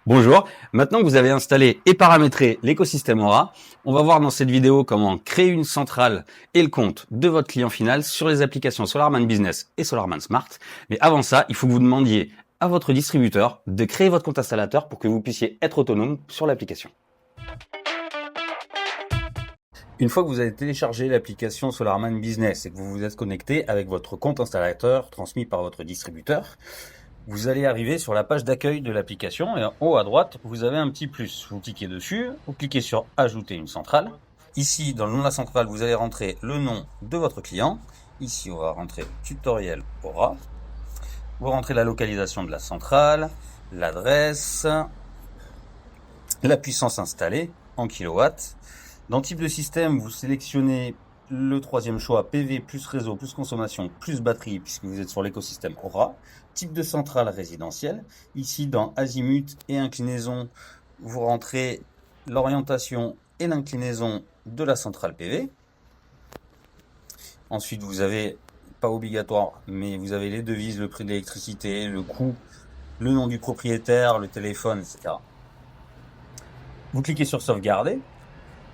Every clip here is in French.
Bonjour, maintenant que vous avez installé et paramétré l'écosystème Aura, on va voir dans cette vidéo comment créer une centrale et le compte de votre client final sur les applications SolarMan Business et SolarMan Smart. Mais avant ça, il faut que vous demandiez à votre distributeur de créer votre compte installateur pour que vous puissiez être autonome sur l'application. Une fois que vous avez téléchargé l'application SolarMan Business et que vous vous êtes connecté avec votre compte installateur transmis par votre distributeur, vous allez arriver sur la page d'accueil de l'application et en haut à droite, vous avez un petit plus. Vous cliquez dessus, vous cliquez sur Ajouter une centrale. Ici, dans le nom de la centrale, vous allez rentrer le nom de votre client. Ici, on va rentrer Tutoriel Aura. Vous rentrez la localisation de la centrale, l'adresse, la puissance installée en kilowatts. Dans type de système, vous sélectionnez le troisième choix, PV plus réseau plus consommation plus batterie, puisque vous êtes sur l'écosystème Aura. Type de centrale résidentielle. Ici, dans azimut et inclinaison, vous rentrez l'orientation et l'inclinaison de la centrale PV. Ensuite, vous avez, pas obligatoire, mais vous avez les devises, le prix de l'électricité, le coût, le nom du propriétaire, le téléphone, etc. Vous cliquez sur sauvegarder.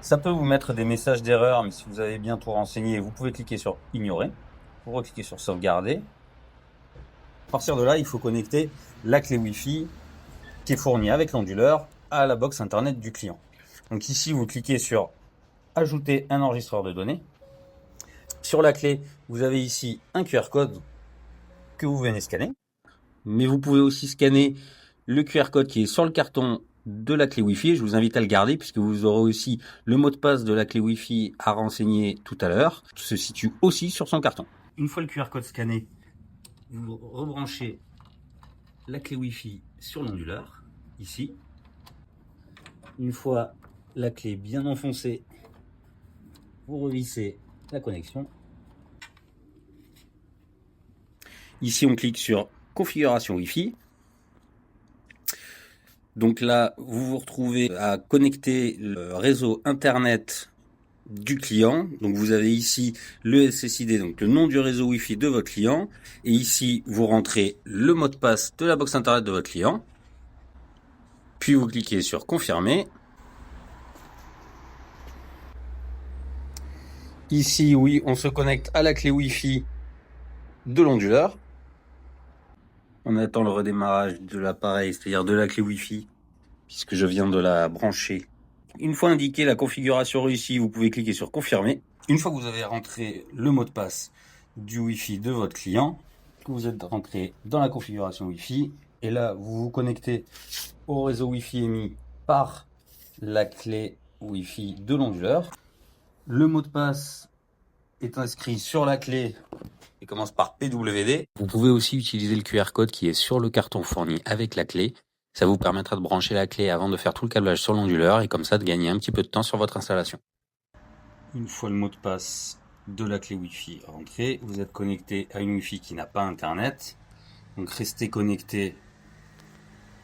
Ça peut vous mettre des messages d'erreur, mais si vous avez bien tout renseigné, vous pouvez cliquer sur ignorer. Vous recliquez sur sauvegarder. À partir de là, il faut connecter la clé Wi-Fi qui est fournie avec l'onduleur à la box internet du client. Donc ici, vous cliquez sur ajouter un enregistreur de données. Sur la clé, vous avez ici un QR code que vous venez scanner. Mais vous pouvez aussi scanner le QR code qui est sur le carton de la clé Wi-Fi. Je vous invite à le garder puisque vous aurez aussi le mot de passe de la clé Wi-Fi à renseigner tout à l'heure. Tout se situe aussi sur son carton. Une fois le QR code scanné, vous rebranchez la clé Wi-Fi sur l'onduleur, ici. Une fois la clé bien enfoncée, vous revissez la connexion. Ici, on clique sur configuration Wi-Fi. Donc là, vous vous retrouvez à connecter le réseau Internet du client. Donc vous avez ici le SSID, donc le nom du réseau Wi-Fi de votre client. Et ici, vous rentrez le mot de passe de la box Internet de votre client. Puis vous cliquez sur confirmer. Ici, oui, on se connecte à la clé Wi-Fi de l'onduleur. On attend le redémarrage de l'appareil, c'est-à-dire de la clé Wi-Fi, puisque je viens de la brancher. Une fois indiqué la configuration réussie, vous pouvez cliquer sur confirmer. Une fois que vous avez rentré le mot de passe du Wi-Fi de votre client, que vous êtes rentré dans la configuration Wi-Fi, et là, vous vous connectez au réseau Wi-Fi émis par la clé Wi-Fi de l'onduleur. Le mot de passe est inscrit sur la clé et commence par PWD. Vous pouvez aussi utiliser le QR code qui est sur le carton fourni avec la clé. Ça vous permettra de brancher la clé avant de faire tout le câblage sur l'onduleur et comme ça de gagner un petit peu de temps sur votre installation. Une fois le mot de passe de la clé Wi-Fi rentré, vous êtes connecté à une Wi-Fi qui n'a pas Internet. Donc restez connecté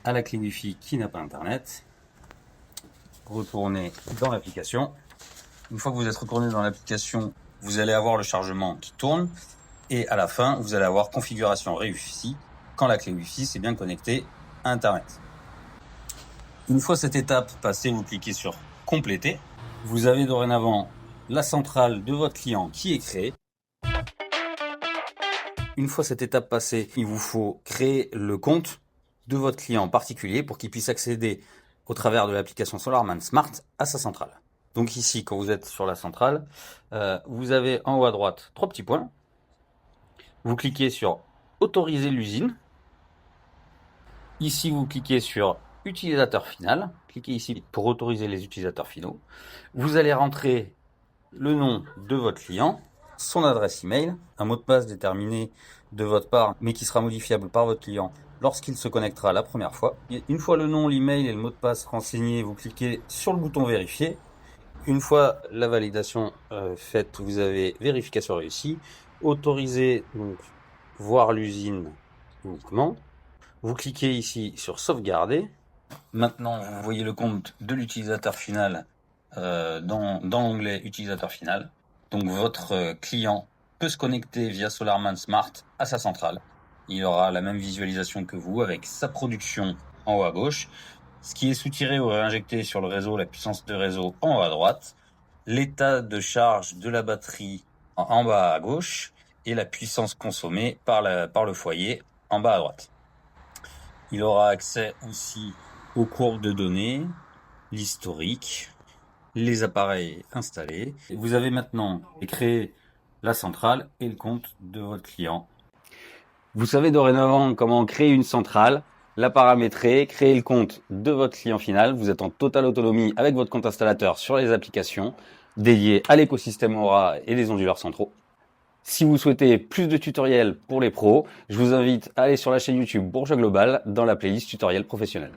à la clé Wi-Fi qui n'a pas Internet. Retournez dans l'application. Une fois que vous êtes retourné dans l'application, vous allez avoir le chargement qui tourne. Et à la fin, vous allez avoir configuration réussie quand la clé Wi-Fi s'est bien connectée à Internet. Une fois cette étape passée, vous cliquez sur compléter. Vous avez dorénavant la centrale de votre client qui est créée. Une fois cette étape passée, il vous faut créer le compte de votre client en particulier pour qu'il puisse accéder au travers de l'application SolarMan Smart à sa centrale. Donc ici, quand vous êtes sur la centrale, vous avez en haut à droite 3 petits points. Vous cliquez sur autoriser l'usine. Ici, vous cliquez sur utilisateur final. Cliquez ici pour autoriser les utilisateurs finaux. Vous allez rentrer le nom de votre client, son adresse email, un mot de passe déterminé de votre part, mais qui sera modifiable par votre client lorsqu'il se connectera la première fois. Une fois le nom, l'email et le mot de passe renseignés, vous cliquez sur le bouton vérifier. Une fois la validation faite, vous avez vérification réussie. Autoriser, donc voir l'usine uniquement. Vous cliquez ici sur sauvegarder. Maintenant, vous voyez le compte de l'utilisateur final dans l'onglet utilisateur final. Donc votre client peut se connecter via SolarMan Smart à sa centrale. Il aura la même visualisation que vous avec sa production en haut à gauche, ce qui est soutiré ou réinjecté sur le réseau, la puissance de réseau en haut à droite, l'état de charge de la batterie en bas à gauche et la puissance consommée par le foyer en bas à droite. Il aura accès aussi aux courbes de données, l'historique, les appareils installés. Vous avez maintenant créé la centrale et le compte de votre client. Vous savez dorénavant comment créer une centrale, la paramétrer, créer le compte de votre client final. Vous êtes en totale autonomie avec votre compte installateur sur les applications dédiées à l'écosystème Aura et les onduleurs centraux. Si vous souhaitez plus de tutoriels pour les pros, je vous invite à aller sur la chaîne YouTube Bourgeois Global dans la playlist tutoriel professionnel.